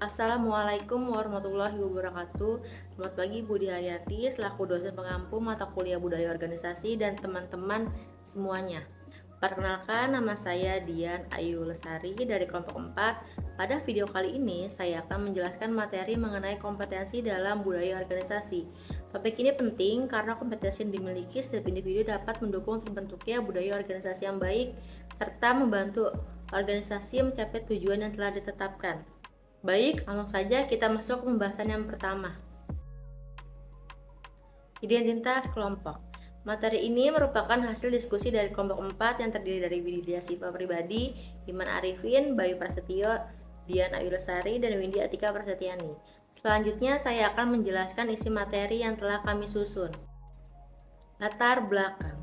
Assalamualaikum warahmatullahi wabarakatuh. Selamat pagi Budi Haryati, selaku dosen pengampu mata kuliah Budaya Organisasi dan teman-teman semuanya. Perkenalkan, nama saya Dian Ayu Lestari dari kelompok 4. Pada video kali ini, saya akan menjelaskan materi mengenai kompetensi dalam budaya organisasi. Topik ini penting karena kompetensi yang dimiliki setiap individu dapat mendukung terbentuknya budaya organisasi yang baik, serta membantu organisasi mencapai tujuan yang telah ditetapkan. Baik, langsung saja kita masuk ke pembahasan yang pertama. Identitas kelompok. Materi ini merupakan hasil diskusi dari kelompok 4 yang terdiri dari Widya Siva Pribadi, Iman Arifin, Bayu Prasetyo, Dian Ayu Lestari, dan Windy Atika Prasetyani. Selanjutnya saya akan menjelaskan isi materi yang telah kami susun. Latar belakang.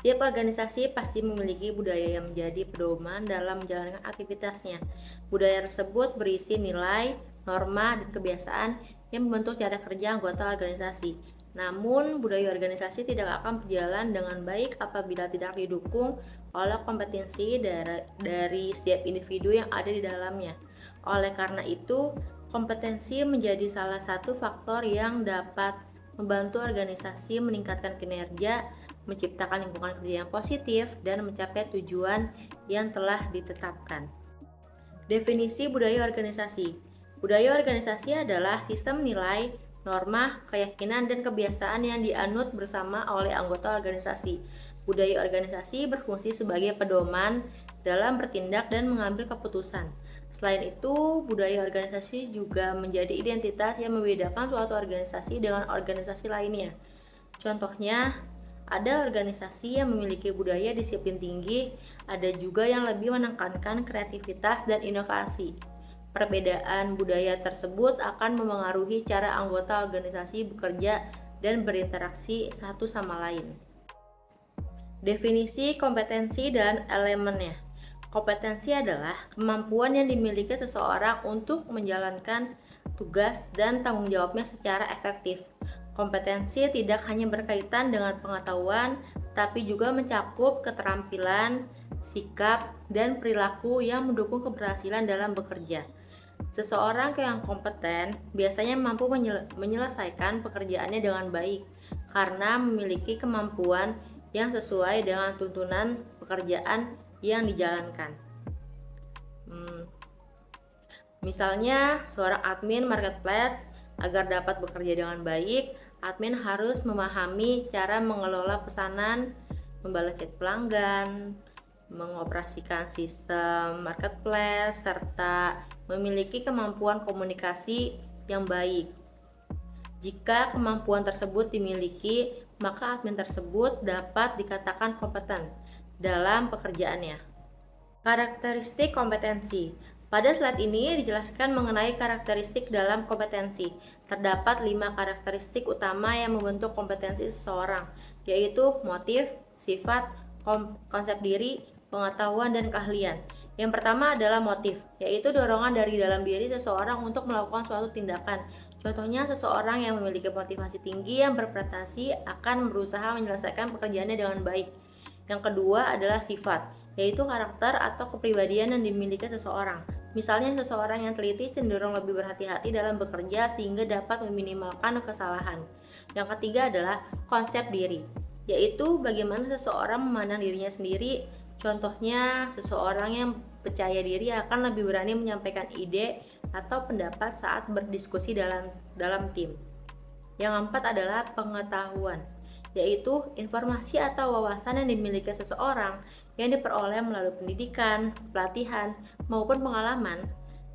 Tiap organisasi pasti memiliki budaya yang menjadi pedoman dalam menjalankan aktivitasnya. Budaya tersebut berisi nilai, norma, dan kebiasaan yang membentuk cara kerja anggota organisasi. Namun, budaya organisasi tidak akan berjalan dengan baik apabila tidak didukung oleh kompetensi dari setiap individu yang ada di dalamnya. Oleh karena itu, kompetensi menjadi salah satu faktor yang dapat membantu organisasi meningkatkan kinerja, menciptakan lingkungan kerja yang positif, dan mencapai tujuan yang telah ditetapkan. Definisi budaya organisasi. Budaya organisasi adalah sistem nilai, norma, keyakinan, dan kebiasaan yang dianut bersama oleh anggota organisasi. Budaya organisasi berfungsi sebagai pedoman dalam bertindak dan mengambil keputusan. Selain itu, budaya organisasi juga menjadi identitas yang membedakan suatu organisasi dengan organisasi lainnya. Contohnya, ada organisasi yang memiliki budaya disiplin tinggi, ada juga yang lebih menekankan kreativitas dan inovasi. Perbedaan budaya tersebut akan memengaruhi cara anggota organisasi bekerja dan berinteraksi satu sama lain. Definisi kompetensi dan elemennya. Kompetensi adalah kemampuan yang dimiliki seseorang untuk menjalankan tugas dan tanggung jawabnya secara efektif. Kompetensi tidak hanya berkaitan dengan pengetahuan, tapi juga mencakup keterampilan, sikap, dan perilaku yang mendukung keberhasilan dalam bekerja. Seseorang yang kompeten biasanya mampu menyelesaikan pekerjaannya dengan baik karena memiliki kemampuan yang sesuai dengan tuntunan pekerjaan yang dijalankan. Misalnya, seorang admin marketplace agar dapat bekerja dengan baik, admin harus memahami cara mengelola pesanan, membalas chat pelanggan, mengoperasikan sistem marketplace, serta memiliki kemampuan komunikasi yang baik. Jika kemampuan tersebut dimiliki, maka admin tersebut dapat dikatakan kompeten dalam pekerjaannya. Karakteristik kompetensi. Pada slide ini dijelaskan mengenai karakteristik dalam kompetensi. Terdapat 5 karakteristik utama yang membentuk kompetensi seseorang, yaitu motif, sifat, konsep diri, pengetahuan, dan keahlian. Yang pertama adalah motif, yaitu dorongan dari dalam diri seseorang untuk melakukan suatu tindakan. Contohnya, seseorang yang memiliki motivasi tinggi yang berprestasi akan berusaha menyelesaikan pekerjaannya dengan baik. Yang kedua adalah sifat, yaitu karakter atau kepribadian yang dimiliki seseorang. Misalnya, seseorang yang teliti cenderung lebih berhati-hati dalam bekerja sehingga dapat meminimalkan kesalahan. Yang ketiga adalah konsep diri, yaitu bagaimana seseorang memandang dirinya sendiri. Contohnya, seseorang yang percaya diri akan lebih berani menyampaikan ide atau pendapat saat berdiskusi dalam tim. Yang keempat adalah pengetahuan, yaitu informasi atau wawasan yang dimiliki seseorang yang diperoleh melalui pendidikan, pelatihan, maupun pengalaman.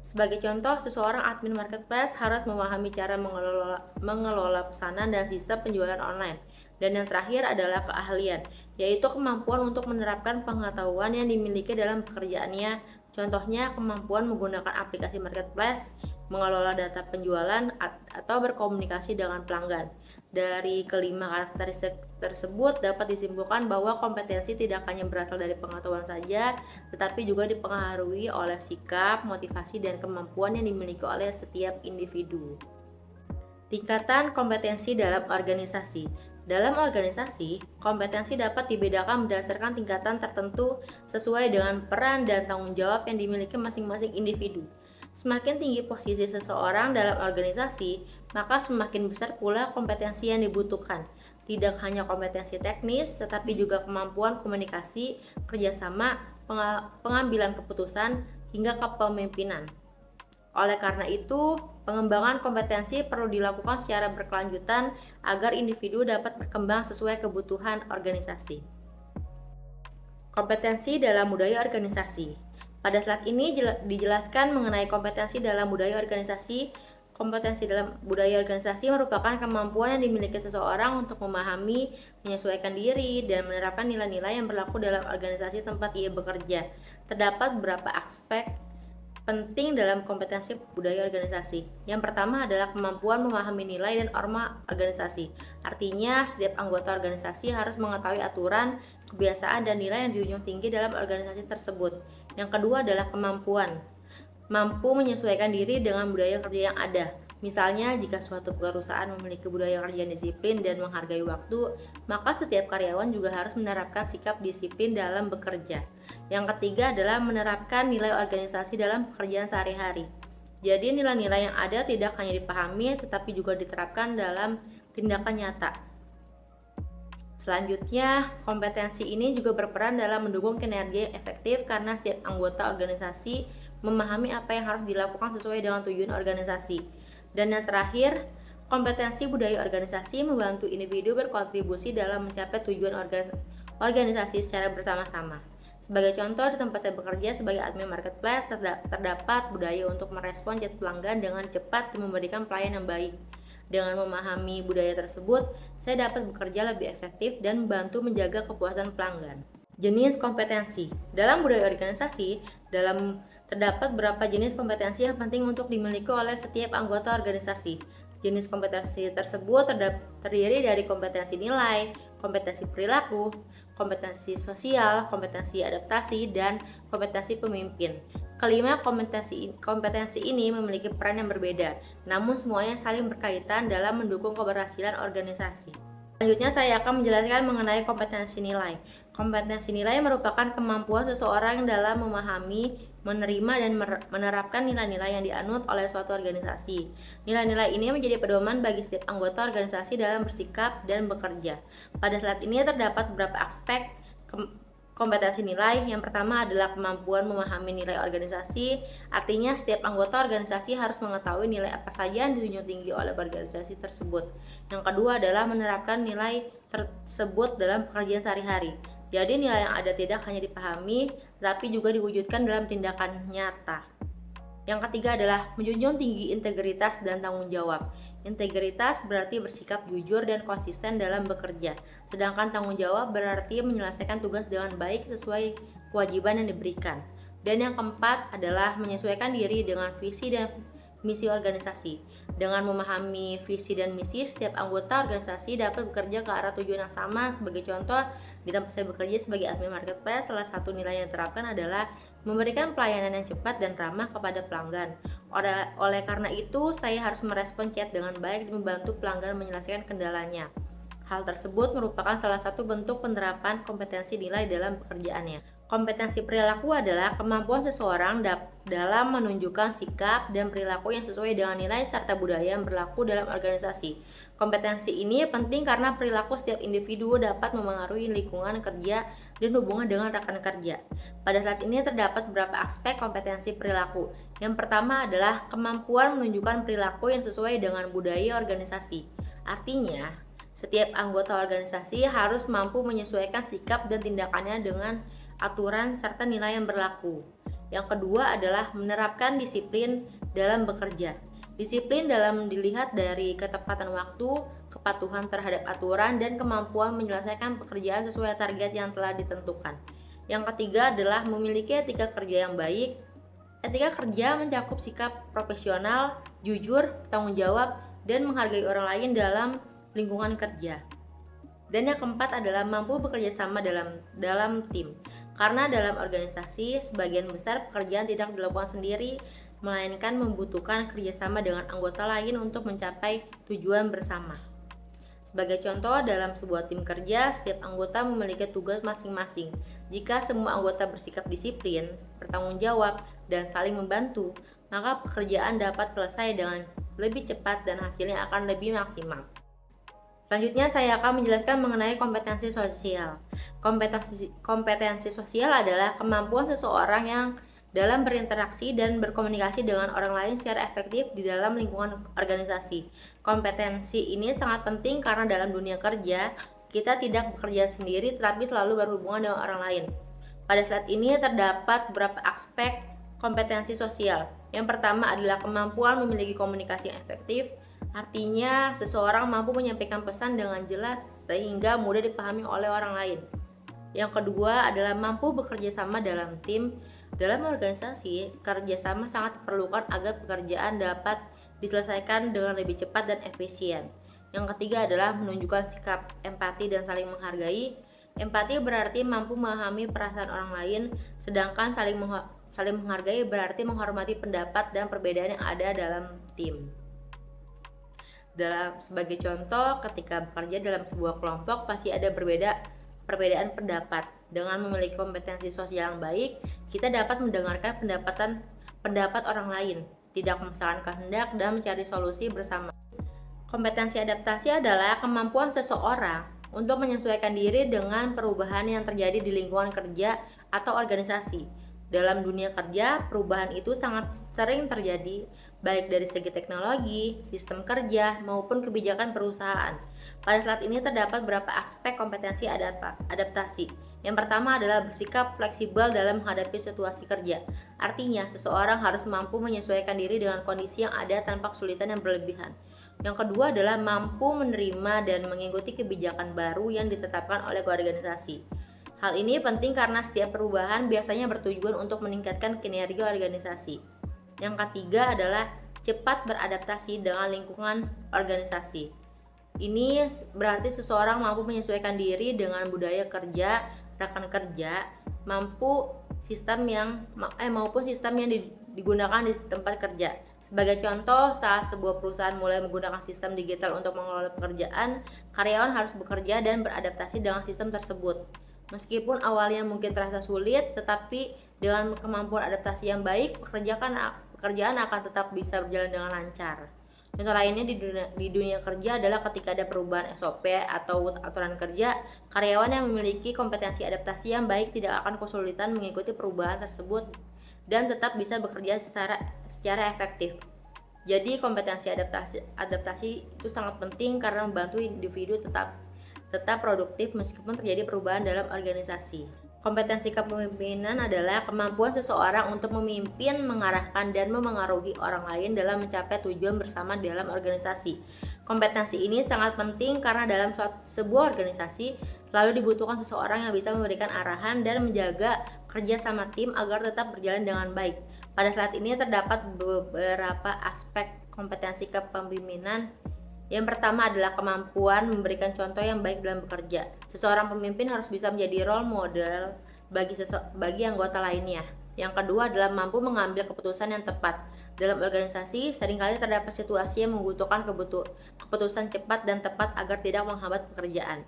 Sebagai contoh, seseorang admin marketplace harus memahami cara mengelola pesanan dan sistem penjualan online. Dan yang terakhir adalah keahlian, yaitu kemampuan untuk menerapkan pengetahuan yang dimiliki dalam pekerjaannya. Contohnya, kemampuan menggunakan aplikasi marketplace, mengelola data penjualan, atau berkomunikasi dengan pelanggan. Dari kelima karakteristik tersebut dapat disimpulkan bahwa kompetensi tidak hanya berasal dari pengetahuan saja, tetapi juga dipengaruhi oleh sikap, motivasi, dan kemampuan yang dimiliki oleh setiap individu. Tingkatan kompetensi dalam organisasi. Dalam organisasi, kompetensi dapat dibedakan berdasarkan tingkatan tertentu sesuai dengan peran dan tanggung jawab yang dimiliki masing-masing individu. Semakin tinggi posisi seseorang dalam organisasi, maka semakin besar pula kompetensi yang dibutuhkan. Tidak hanya kompetensi teknis, tetapi juga kemampuan komunikasi, kerjasama, pengambilan keputusan, hingga kepemimpinan. Oleh karena itu, pengembangan kompetensi perlu dilakukan secara berkelanjutan agar individu dapat berkembang sesuai kebutuhan organisasi. Kompetensi dalam budaya organisasi. Pada slide ini dijelaskan mengenai kompetensi dalam budaya organisasi. Kompetensi dalam budaya organisasi merupakan kemampuan yang dimiliki seseorang untuk memahami, menyesuaikan diri, dan menerapkan nilai-nilai yang berlaku dalam organisasi tempat ia bekerja. Terdapat beberapa aspek penting dalam kompetensi budaya organisasi. Yang pertama adalah kemampuan memahami nilai dan norma organisasi. Artinya, setiap anggota organisasi harus mengetahui aturan, kebiasaan, dan nilai yang dijunjung tinggi dalam organisasi tersebut. Yang kedua adalah kemampuan mampu menyesuaikan diri dengan budaya kerja yang ada. Misalnya, jika suatu perusahaan memiliki budaya kerja yang disiplin dan menghargai waktu, maka setiap karyawan juga harus menerapkan sikap disiplin dalam bekerja. Yang ketiga adalah menerapkan nilai organisasi dalam pekerjaan sehari-hari. Jadi, nilai-nilai yang ada tidak hanya dipahami, tetapi juga diterapkan dalam tindakan nyata. Selanjutnya, kompetensi ini juga berperan dalam mendukung kinerja yang efektif karena setiap anggota organisasi memahami apa yang harus dilakukan sesuai dengan tujuan organisasi. Dan yang terakhir, kompetensi budaya organisasi membantu individu berkontribusi dalam mencapai tujuan organisasi secara bersama-sama. Sebagai contoh, di tempat saya bekerja sebagai admin marketplace, terdapat budaya untuk merespon chat pelanggan dengan cepat dan memberikan pelayanan yang baik. Dengan memahami budaya tersebut, saya dapat bekerja lebih efektif dan membantu menjaga kepuasan pelanggan. Jenis kompetensi. Dalam budaya organisasi, terdapat beberapa jenis kompetensi yang penting untuk dimiliki oleh setiap anggota organisasi. Jenis kompetensi tersebut terdiri dari kompetensi nilai, kompetensi perilaku, kompetensi sosial, kompetensi adaptasi, dan kompetensi pemimpin. Kelima kompetensi ini memiliki peran yang berbeda, namun semuanya saling berkaitan dalam mendukung keberhasilan organisasi. Selanjutnya saya akan menjelaskan mengenai kompetensi nilai. Kompetensi nilai merupakan kemampuan seseorang dalam memahami, menerima, dan menerapkan nilai-nilai yang dianut oleh suatu organisasi. Nilai-nilai ini menjadi pedoman bagi setiap anggota organisasi dalam bersikap dan bekerja. Pada slide ini terdapat beberapa aspek kompetensi nilai. Yang pertama adalah kemampuan memahami nilai organisasi. Artinya setiap anggota organisasi harus mengetahui nilai apa saja yang dijunjung tinggi oleh organisasi tersebut. Yang kedua adalah menerapkan nilai tersebut dalam pekerjaan sehari-hari. Jadi nilai yang ada tidak hanya dipahami, tapi juga diwujudkan dalam tindakan nyata. Yang ketiga adalah menjunjung tinggi integritas dan tanggung jawab. Integritas berarti bersikap jujur dan konsisten dalam bekerja, sedangkan tanggung jawab berarti menyelesaikan tugas dengan baik sesuai kewajiban yang diberikan. Dan yang keempat adalah menyesuaikan diri dengan visi dan misi organisasi. Dengan memahami visi dan misi, setiap anggota organisasi dapat bekerja ke arah tujuan yang sama. Sebagai contoh, di tempat saya bekerja sebagai admin marketplace, salah satu nilai yang diterapkan adalah memberikan pelayanan yang cepat dan ramah kepada pelanggan. Oleh karena itu, saya harus merespon chat dengan baik dan membantu pelanggan menyelesaikan kendalanya. Hal tersebut merupakan salah satu bentuk penerapan kompetensi nilai dalam pekerjaannya. Kompetensi perilaku adalah kemampuan seseorang dalam menunjukkan sikap dan perilaku yang sesuai dengan nilai serta budaya yang berlaku dalam organisasi. Kompetensi ini penting karena perilaku setiap individu dapat memengaruhi lingkungan kerja dan hubungan dengan rekan kerja. Pada saat ini terdapat beberapa aspek kompetensi perilaku. Yang pertama adalah kemampuan menunjukkan perilaku yang sesuai dengan budaya organisasi. Artinya, setiap anggota organisasi harus mampu menyesuaikan sikap dan tindakannya dengan aturan serta nilai yang berlaku. Yang kedua adalah menerapkan disiplin dalam bekerja. Disiplin dalam dilihat dari ketepatan waktu, kepatuhan terhadap aturan, dan kemampuan menyelesaikan pekerjaan sesuai target yang telah ditentukan. Yang ketiga adalah memiliki etika kerja yang baik. Etika kerja mencakup sikap profesional, jujur, bertanggung jawab, dan menghargai orang lain dalam lingkungan kerja. Dan yang keempat adalah mampu bekerja sama dalam tim. Karena dalam organisasi, sebagian besar pekerjaan tidak dilakukan sendiri, melainkan membutuhkan kerjasama dengan anggota lain untuk mencapai tujuan bersama. Sebagai contoh, dalam sebuah tim kerja, setiap anggota memiliki tugas masing-masing. Jika semua anggota bersikap disiplin, bertanggung jawab, dan saling membantu, maka pekerjaan dapat selesai dengan lebih cepat dan hasilnya akan lebih maksimal. Selanjutnya saya akan menjelaskan mengenai kompetensi sosial. Kompetensi sosial adalah kemampuan seseorang yang dalam berinteraksi dan berkomunikasi dengan orang lain secara efektif di dalam lingkungan organisasi. Kompetensi ini sangat penting karena dalam dunia kerja, kita tidak bekerja sendiri tetapi selalu berhubungan dengan orang lain. Pada slide ini terdapat beberapa aspek kompetensi sosial. Yang pertama adalah kemampuan memiliki komunikasi yang efektif. Artinya, seseorang mampu menyampaikan pesan dengan jelas sehingga mudah dipahami oleh orang lain. Yang kedua adalah mampu bekerja sama dalam tim. Dalam organisasi, kerjasama sangat diperlukan agar pekerjaan dapat diselesaikan dengan lebih cepat dan efisien. Yang ketiga adalah menunjukkan sikap empati dan saling menghargai. Empati berarti mampu memahami perasaan orang lain, sedangkan saling menghargai berarti menghormati pendapat dan perbedaan yang ada dalam tim. Sebagai contoh, ketika bekerja dalam sebuah kelompok pasti ada perbedaan pendapat. Dengan memiliki kompetensi sosial yang baik, kita dapat mendengarkan pendapat orang lain, tidak memaksakan kehendak, dan mencari solusi bersama. Kompetensi adaptasi adalah kemampuan seseorang untuk menyesuaikan diri dengan perubahan yang terjadi di lingkungan kerja atau organisasi. Dalam dunia kerja, perubahan itu sangat sering terjadi, baik dari segi teknologi, sistem kerja, maupun kebijakan perusahaan. Pada slide ini terdapat beberapa aspek kompetensi adaptasi. Yang pertama adalah bersikap fleksibel dalam menghadapi situasi kerja. Artinya, seseorang harus mampu menyesuaikan diri dengan kondisi yang ada tanpa kesulitan yang berlebihan. Yang kedua adalah mampu menerima dan mengikuti kebijakan baru yang ditetapkan oleh organisasi. Hal ini penting karena setiap perubahan biasanya bertujuan untuk meningkatkan kinerja organisasi. Yang ketiga adalah cepat beradaptasi dengan lingkungan organisasi. Ini berarti seseorang mampu menyesuaikan diri dengan budaya kerja, rekan kerja, maupun sistem yang digunakan di tempat kerja. Sebagai contoh, saat sebuah perusahaan mulai menggunakan sistem digital untuk mengelola pekerjaan, karyawan harus bekerja dan beradaptasi dengan sistem tersebut. Meskipun awalnya mungkin terasa sulit, tetapi dengan kemampuan adaptasi yang baik, pekerjaan akan tetap bisa berjalan dengan lancar. Contoh lainnya di dunia kerja adalah ketika ada perubahan SOP atau aturan kerja, karyawan yang memiliki kompetensi adaptasi yang baik tidak akan kesulitan mengikuti perubahan tersebut dan tetap bisa bekerja secara efektif. Jadi kompetensi adaptasi itu sangat penting karena membantu individu tetap produktif meskipun terjadi perubahan dalam organisasi. Kompetensi kepemimpinan adalah kemampuan seseorang untuk memimpin, mengarahkan, dan memengaruhi orang lain dalam mencapai tujuan bersama dalam organisasi. Kompetensi ini sangat penting karena dalam sebuah organisasi selalu dibutuhkan seseorang yang bisa memberikan arahan dan menjaga kerja sama tim agar tetap berjalan dengan baik. Pada slide ini terdapat beberapa aspek kompetensi kepemimpinan. Yang pertama adalah kemampuan memberikan contoh yang baik dalam bekerja. Seseorang pemimpin harus bisa menjadi role model bagi anggota lainnya. Yang kedua adalah mampu mengambil keputusan yang tepat. Dalam organisasi, seringkali terdapat situasi yang membutuhkan keputusan cepat dan tepat agar tidak menghambat pekerjaan.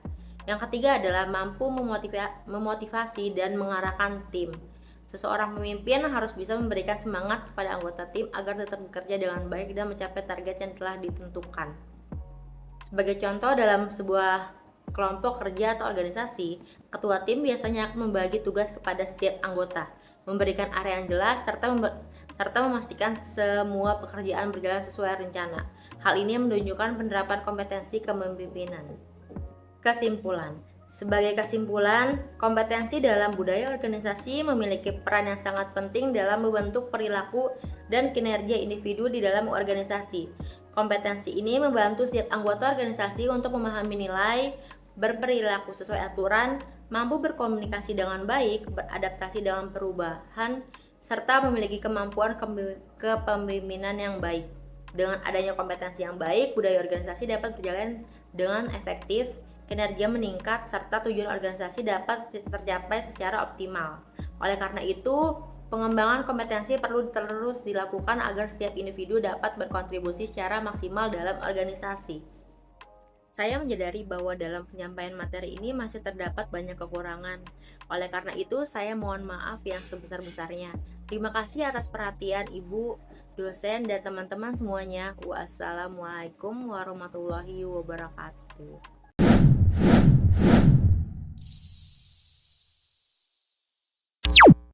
Yang ketiga adalah mampu memotivasi dan mengarahkan tim. Seseorang pemimpin harus bisa memberikan semangat kepada anggota tim agar tetap bekerja dengan baik dan mencapai target yang telah ditentukan. Sebagai contoh, dalam sebuah kelompok kerja atau organisasi, ketua tim biasanya akan membagi tugas kepada setiap anggota, memberikan area yang jelas, serta memastikan semua pekerjaan berjalan sesuai rencana. Hal ini menunjukkan penerapan kompetensi kepemimpinan. Kesimpulan. Sebagai kesimpulan, kompetensi dalam budaya organisasi memiliki peran yang sangat penting dalam membentuk perilaku dan kinerja individu di dalam organisasi. Kompetensi ini membantu setiap anggota organisasi untuk memahami nilai, berperilaku sesuai aturan, mampu berkomunikasi dengan baik, beradaptasi dalam perubahan, serta memiliki kemampuan kepemimpinan yang baik. Dengan adanya kompetensi yang baik, budaya organisasi dapat berjalan dengan efektif, kinerja meningkat, serta tujuan organisasi dapat tercapai secara optimal. Oleh karena itu, pengembangan kompetensi perlu terus dilakukan agar setiap individu dapat berkontribusi secara maksimal dalam organisasi. Saya menyadari bahwa dalam penyampaian materi ini masih terdapat banyak kekurangan. Oleh karena itu, saya mohon maaf yang sebesar-besarnya. Terima kasih atas perhatian Ibu dosen, dan teman-teman semuanya. Wassalamualaikum warahmatullahi wabarakatuh.